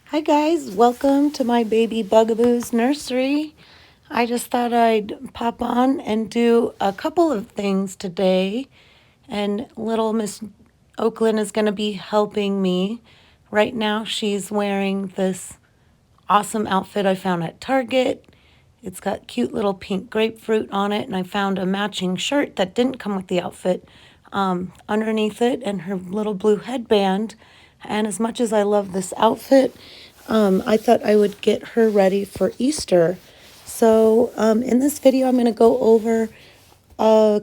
Hi guys, welcome to my baby Bugaboo's nursery. I just thought I'd pop on and do a couple of things today, and little Miss Oaklyn is going to be helping me. Right now she's wearing this awesome outfit I found at Target. It's got cute little pink grapefruit on it, and I found a matching shirt that didn't come with the outfit underneath it, and her little blue headband. And as much as I love this outfit, I thought I would get her ready for Easter. So in this video, I'm going to go over a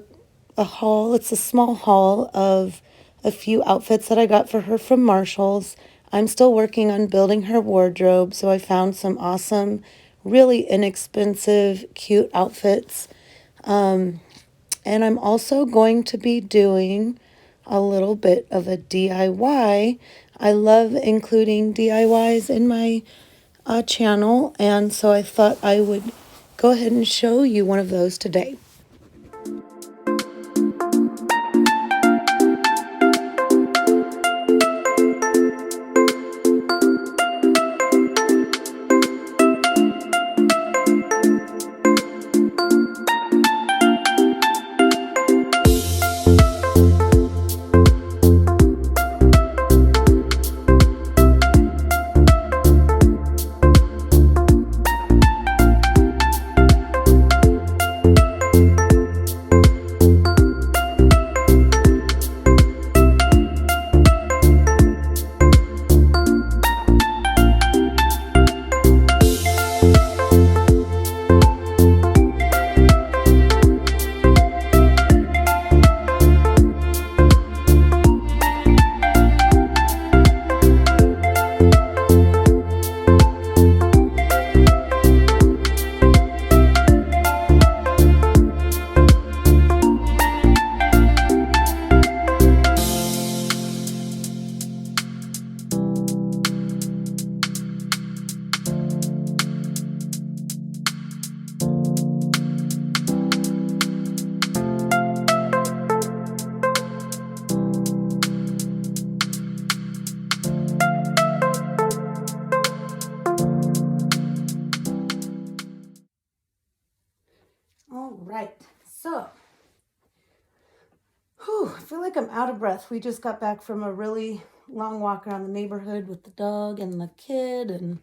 haul. It's a small haul of a few outfits that I got for her from Marshall's. I'm still working on building her wardrobe, so I found some awesome, really inexpensive, cute outfits. And I'm also going to be doing a little bit of a DIY. I love including DIYs in my channel, and so I thought I would go ahead and show you one of those today. All right, so, I feel like I'm out of breath. We just got back from a really long walk around the neighborhood with the dog and the kid, and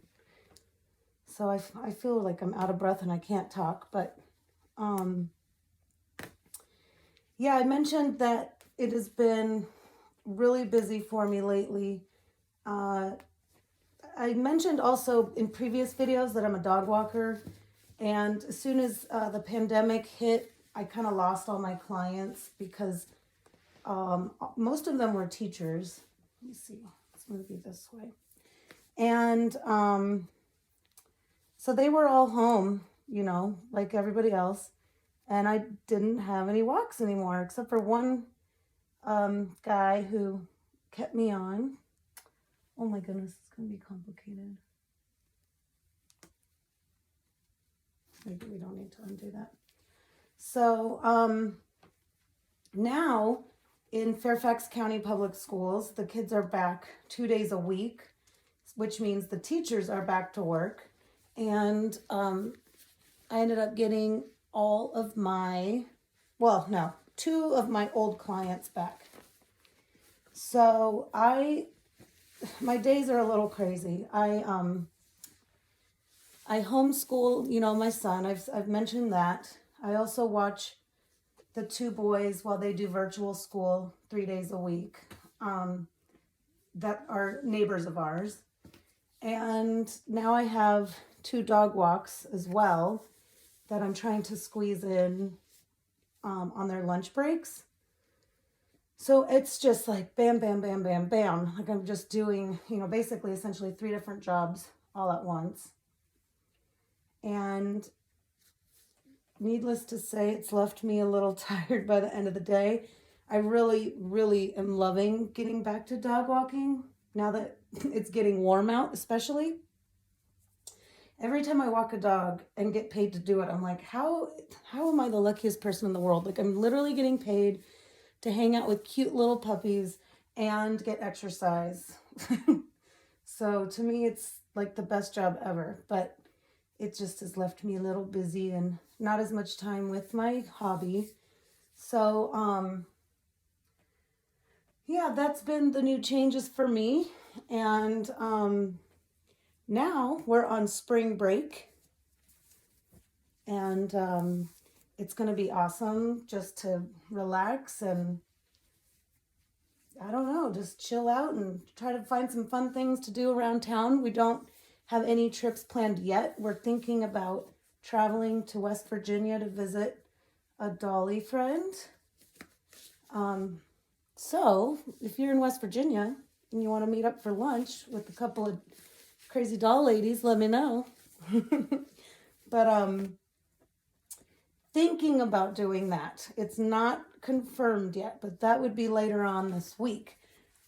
so I feel like I'm out of breath and I can't talk, but yeah, I mentioned that it has been really busy for me lately. I mentioned also in previous videos that I'm a dog walker, and as soon as the pandemic hit, I kind of lost all my clients because most of them were teachers. Let me see, it's going to be this way. And so they were all home, you know, like everybody else. And I didn't have any walks anymore, except for one guy who kept me on. Oh my goodness, it's going to be complicated. Maybe we don't need to undo that. So now in Fairfax County Public Schools, the kids are back 2 days a week, which means the teachers are back to work. And I ended up getting all of my, well, no, 2 of my old clients back. So my days are a little crazy. I homeschool, you know, my son. I've mentioned that. I also watch the 2 boys while they do virtual school 3 days a week. That are neighbors of ours. And now I have 2 dog walks as well that I'm trying to squeeze in on their lunch breaks. So it's just like bam, bam, bam, bam, bam. Like I'm just doing, you know, basically essentially 3 different jobs all at once. And needless to say, it's left me a little tired by the end of the day. I really, really am loving getting back to dog walking now that it's getting warm out, especially. Every time I walk a dog and get paid to do it, I'm like, how am I the luckiest person in the world? Like, I'm literally getting paid to hang out with cute little puppies and get exercise. So to me, it's like the best job ever, but it just has left me a little busy and not as much time with my hobby. So, yeah, that's been the new changes for me. And now we're on spring break, and it's going to be awesome just to relax and I don't know, just chill out and try to find some fun things to do around town. We don't have any trips planned yet. We're thinking about traveling to West Virginia to visit a dolly friend. So if you're in West Virginia and you want to meet up for lunch with a couple of crazy doll ladies, let me know. But thinking about doing that. It's not confirmed yet, but that would be later on this week.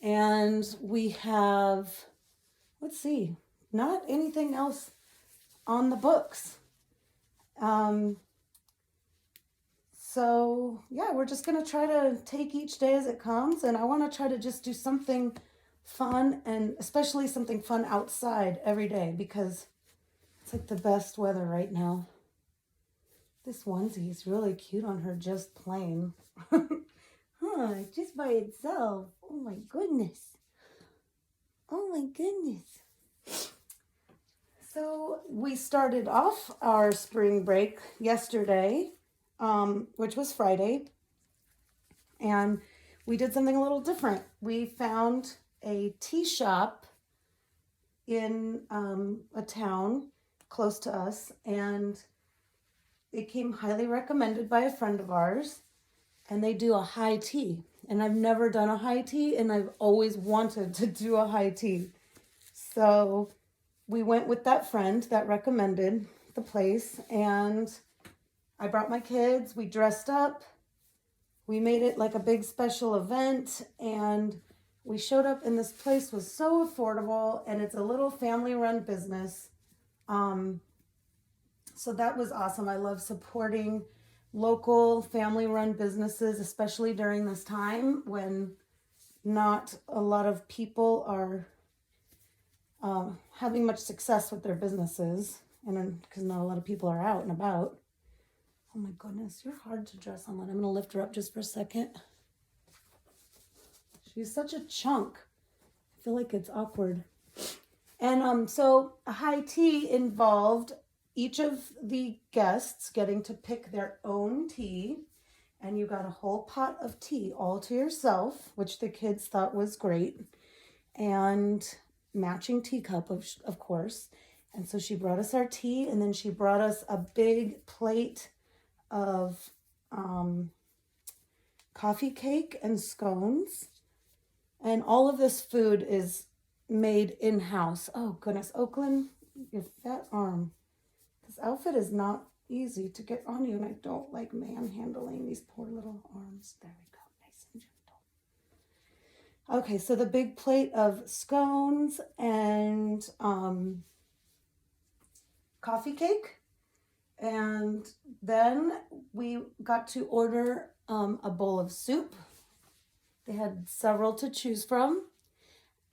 And we have, let's see, not anything else on the books. So yeah, we're just gonna try to take each day as it comes, and I want to try to just do something fun, and especially something fun outside every day, because it's like the best weather right now. This onesie is really cute on her, just plain. Huh, just by itself. Oh my goodness. Oh my goodness. So we started off our spring break yesterday, which was Friday, and we did something a little different. We found a tea shop in a town close to us, and it came highly recommended by a friend of ours, and they do a high tea. And I've never done a high tea, and I've always wanted to do a high tea. So we went with that friend that recommended the place, and I brought my kids. We dressed up. We made it like a big special event, and we showed up, and this place was so affordable, and it's a little family-run business. So that was awesome. I love supporting local family-run businesses, especially during this time when not a lot of people are having much success with their businesses, and because not a lot of people are out and about. Oh my goodness, you're hard to dress on. I'm going to lift her up just for a second. She's such a chunk. I feel like it's awkward. And so a high tea involved each of the guests getting to pick their own tea, and you got a whole pot of tea all to yourself, which the kids thought was great, and matching teacup, of course. And so she brought us our tea, and then she brought us a big plate of coffee cake and scones, and all of this food is made in-house. Oh goodness, Oaklyn, your fat arm. This outfit is not easy to get on you, and I don't like manhandling these poor little arms. There we go, nice and gentle. Okay, so the big plate of scones and coffee cake, and then we got to order a bowl of soup. They had several to choose from,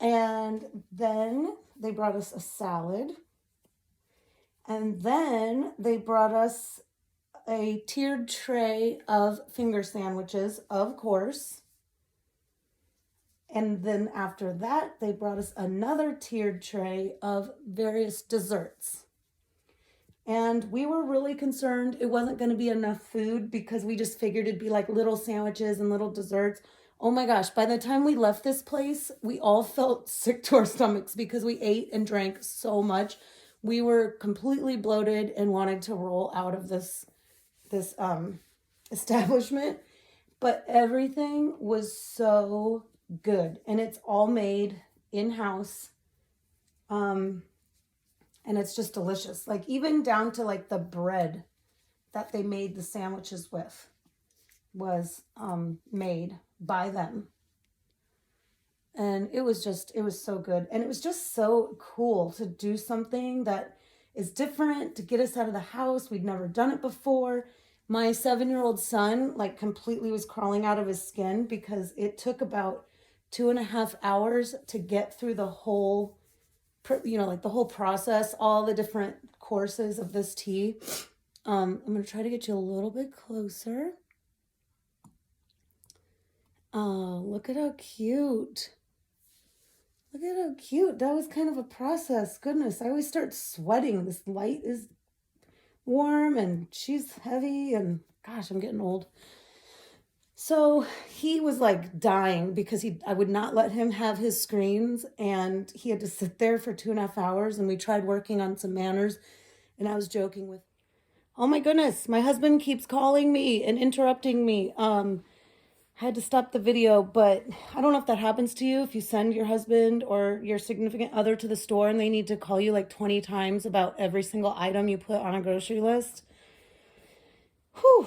and then they brought us a salad. And then they brought us a tiered tray of finger sandwiches, of course. And then after that, they brought us another tiered tray of various desserts. And we were really concerned it wasn't going to be enough food, because we just figured it'd be like little sandwiches and little desserts. Oh my gosh, by the time we left this place, we all felt sick to our stomachs because we ate and drank so much. We were completely bloated and wanted to roll out of this establishment, but everything was so good, and it's all made in-house, and it's just delicious. Like even down to like the bread that they made the sandwiches with was made by them. And it was so good. And it was just so cool to do something that is different to get us out of the house. We'd never done it before. My 7-year-old son like completely was crawling out of his skin because it took about 2.5 hours to get through the whole, like the whole process, all the different courses of this tea. I'm going to try to get you a little bit closer. Oh, look at how cute. Look at how cute. That was kind of a process. Goodness, I always start sweating. This light is warm and she's heavy and gosh, I'm getting old. So he was like dying because I would not let him have his screens and he had to sit there for 2.5 hours, and we tried working on some manners, and I was joking with, oh my goodness, my husband keeps calling me and interrupting me. Had to stop the video, but I don't know if that happens to you. If you send your husband or your significant other to the store and they need to call you like 20 times about every single item you put on a grocery list. Whew.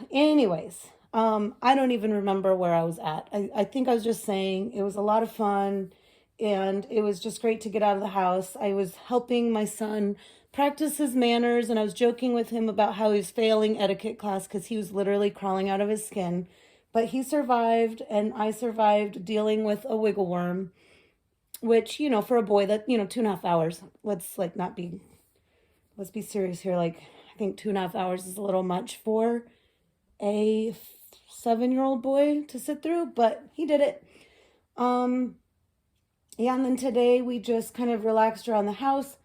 Anyways, I don't even remember where I was at. I think I was just saying it was a lot of fun and it was just great to get out of the house. I was helping my son practice his manners, and I was joking with him about how he was failing etiquette class because he was literally crawling out of his skin. But he survived, and I survived dealing with a wiggle worm, which, for a boy, that, 2.5 hours. Let's be serious here. Like, I think 2.5 hours is a little much for a 7-year-old boy to sit through, but he did it. Yeah, and then today we just kind of relaxed around the house.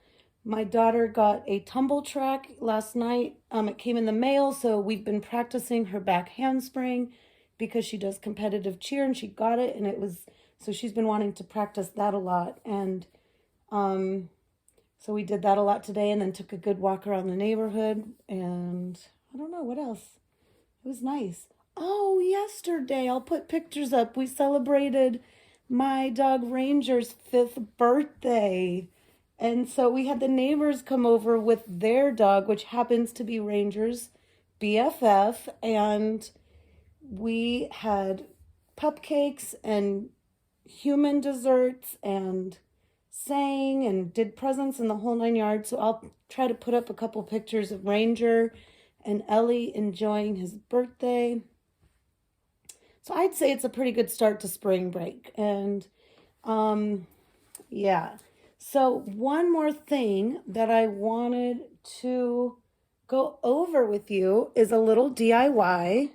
My daughter got a tumble track last night. It came in the mail, so we've been practicing her back handspring because she does competitive cheer, and she got it, and so she's been wanting to practice that a lot. And so we did that a lot today, and then took a good walk around the neighborhood, and I don't know what else. It was nice. Oh, yesterday, I'll put pictures up. We celebrated my dog Ranger's 5th birthday. And so we had the neighbors come over with their dog, which happens to be Ranger's BFF, and we had cupcakes and human desserts and sang and did presents in the whole 9 yards. So I'll try to put up a couple pictures of Ranger and Ellie enjoying his birthday. So I'd say it's a pretty good start to spring break. And yeah. So one more thing that I wanted to go over with you is a little DIY.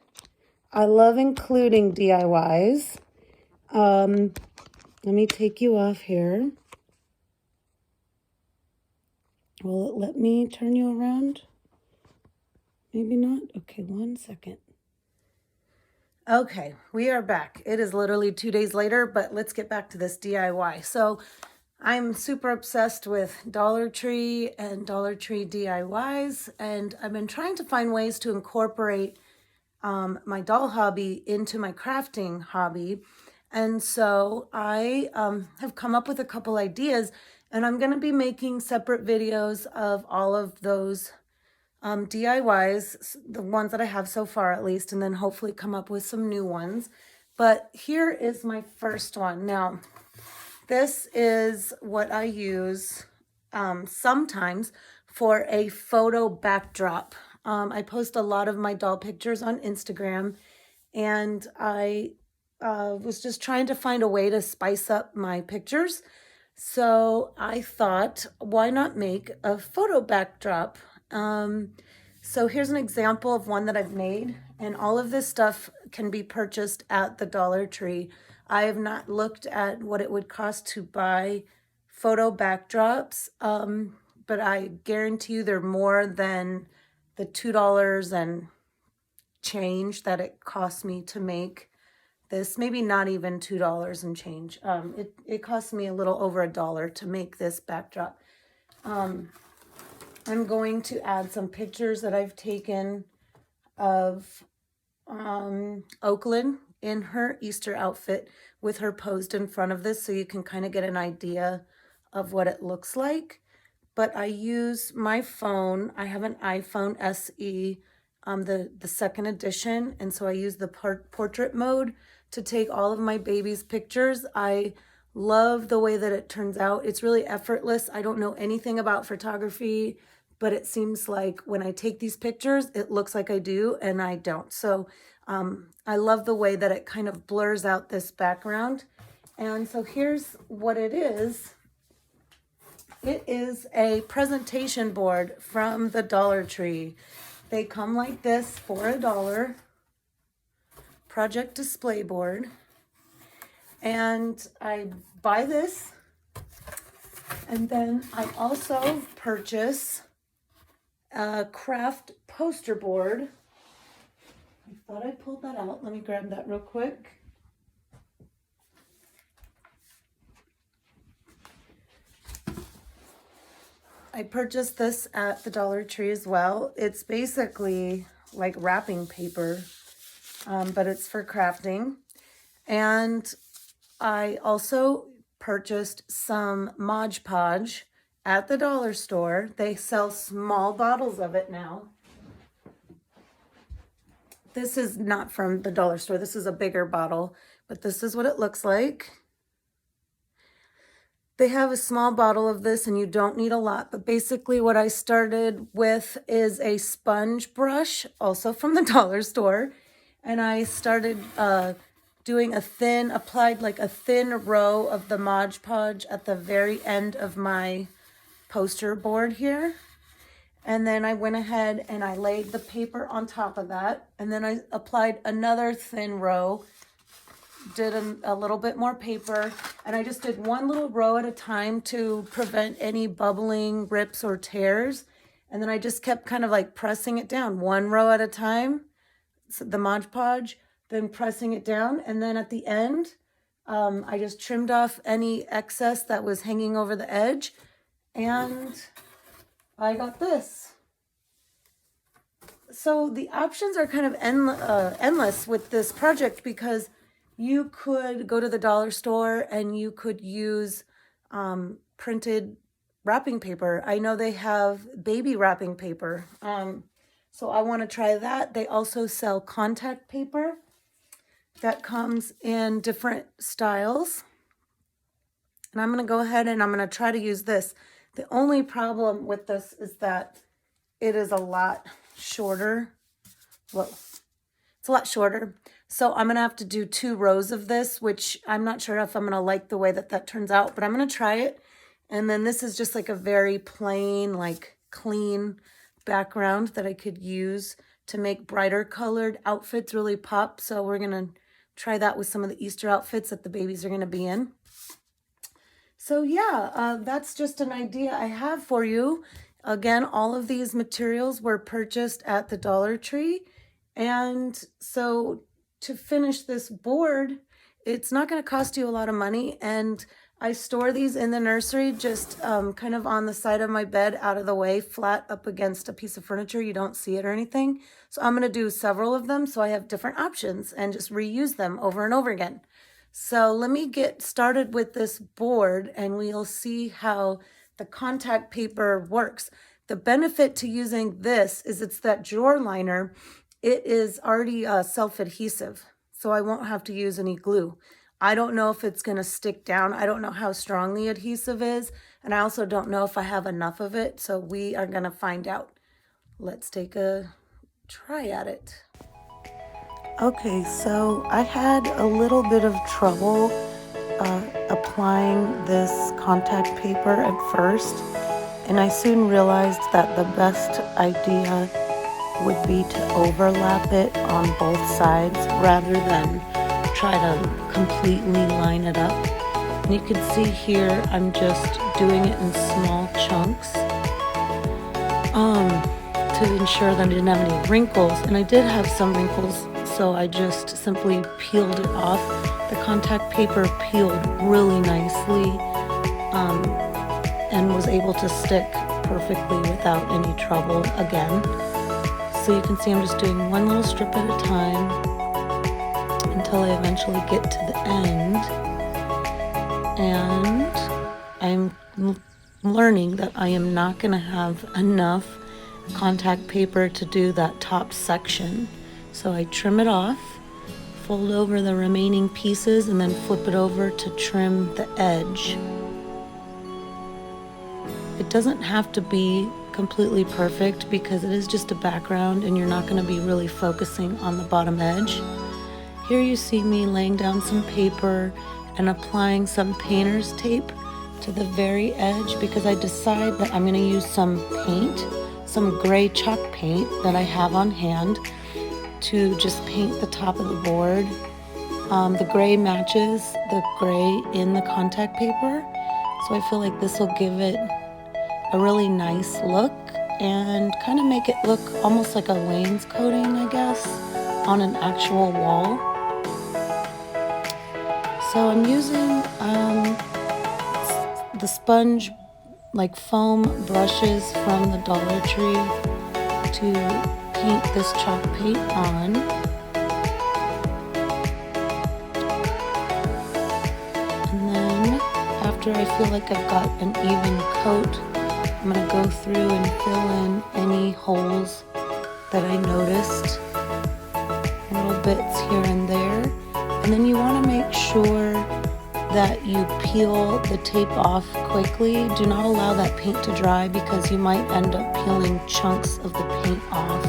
I love including DIYs. Let me take you off here. Will it let me turn you around? Maybe not. Okay, 1 second. Okay, we are back. It is literally 2 days later, but let's get back to this DIY. So I'm super obsessed with Dollar Tree and Dollar Tree DIYs, and I've been trying to find ways to incorporate my doll hobby into my crafting hobby. And so I have come up with a couple ideas, and I'm going to be making separate videos of all of those DIYs, the ones that I have so far at least, and then hopefully come up with some new ones. But here is my first one. Now, this is what I use sometimes for a photo backdrop. I post a lot of my doll pictures on Instagram, and I was just trying to find a way to spice up my pictures. So I thought, why not make a photo backdrop? So here's an example of one that I've made, and all of this stuff can be purchased at the Dollar Tree. I have not looked at what it would cost to buy photo backdrops, but I guarantee you they're more than the $2 and change that it cost me to make this. Maybe not even $2 and change. It cost me a little over $1 to make this backdrop. I'm going to add some pictures that I've taken of Oaklyn in her Easter outfit with her posed in front of this, so you can kind of get an idea of what it looks like. But I use my phone. I have an iPhone SE, the second edition, and so I use the portrait mode to take all of my baby's pictures. I Love the way that it turns out. It's really effortless. I don't know anything about photography, but it seems like when I take these pictures, it looks like I do, and I don't. So I love the way that it kind of blurs out this background. And so here's what it is. It is a presentation board from the Dollar Tree. They come like this for $1. Project display board. And I buy this, and then I also purchase a craft poster board. I thought I pulled that out. Let me grab that real quick. I purchased this at the Dollar Tree as well. It's basically like wrapping paper, but it's for crafting. And I also purchased some Mod Podge at the dollar store. They sell small bottles of it now. This is not from the dollar store. This is a bigger bottle, but this is what it looks like. They have a small bottle of this and you don't need a lot, but basically what I started with is a sponge brush, also from the dollar store. And I started doing applied like a thin row of the Mod Podge at the very end of my poster board here. And then I went ahead and I laid the paper on top of that. And then I applied another thin row, did a little bit more paper, and I just did one little row at a time to prevent any bubbling, rips, or tears. And then I just kept kind of like pressing it down one row at a time, so the Mod Podge, then pressing it down. And then at the end, I just trimmed off any excess that was hanging over the edge. And I got this. So the options are kind of endless with this project, because you could go to the dollar store and you could use printed wrapping paper. I know they have baby wrapping paper. So I want to try that. They also sell contact paper that comes in different styles. And I'm going to go ahead and I'm going to try to use this. The only problem with this is that it is a lot shorter. Whoa. It's a lot shorter. So I'm going to have to do 2 rows of this, which I'm not sure if I'm going to like the way that that turns out, but I'm going to try it. And then this is just like a very plain, like clean background that I could use to make brighter colored outfits really pop. So we're going to try that with some of the Easter outfits that the babies are going to be in. So yeah, that's just an idea I have for you. Again, all of these materials were purchased at the Dollar Tree. And so to finish this board, it's not going to cost you a lot of money. And I store these in the nursery, just kind of on the side of my bed, out of the way, flat up against a piece of furniture. You don't see it or anything. So I'm going to do several of them so I have different options and just reuse them over and over again. So let me get started with this board and we'll see how the contact paper works. The benefit to using this is it's that drawer liner. It is already self-adhesive, so I won't have to use any glue. I don't know if it's going to stick down. I don't know how strong the adhesive is, and I also don't know if I have enough of it, so we are going to find out. Let's take a try at it. Okay, so I had a little bit of trouble applying this contact paper at first, and I soon realized that the best idea would be to overlap it on both sides rather than try to completely line it up. And you can see here I'm just doing it in small chunks to ensure that I didn't have any wrinkles, and I did have some wrinkles, so I just simply peeled it off. The contact paper peeled really nicely and was able to stick perfectly without any trouble again. So you can see I'm just doing one little strip at a time until I eventually get to the end. And I'm learning that I am not going to have enough contact paper to do that top section. So I trim it off fold over the remaining pieces and then flip it over to trim the edge. It doesn't have to be completely perfect because it is just a background and you're not going to be really focusing on the bottom edge. Here you see me laying down some paper and applying some painter's tape to the very edge because I decide that I'm going to use some paint, some gray chalk paint that I have on hand to just paint the top of the board. The gray matches the gray in the contact paper, so I feel like this will give it a really nice look and kind of make it look almost like a wainscoting, I guess, on an actual wall. So I'm using the sponge, like foam brushes from the Dollar Tree to paint this chalk paint on. And then after I feel like I've got an even coat, I'm going to go through and fill in any holes that I noticed, little bits here and there. And then you want to make sure that you peel the tape off quickly. Do not allow that paint to dry because you might end up peeling chunks of the paint off.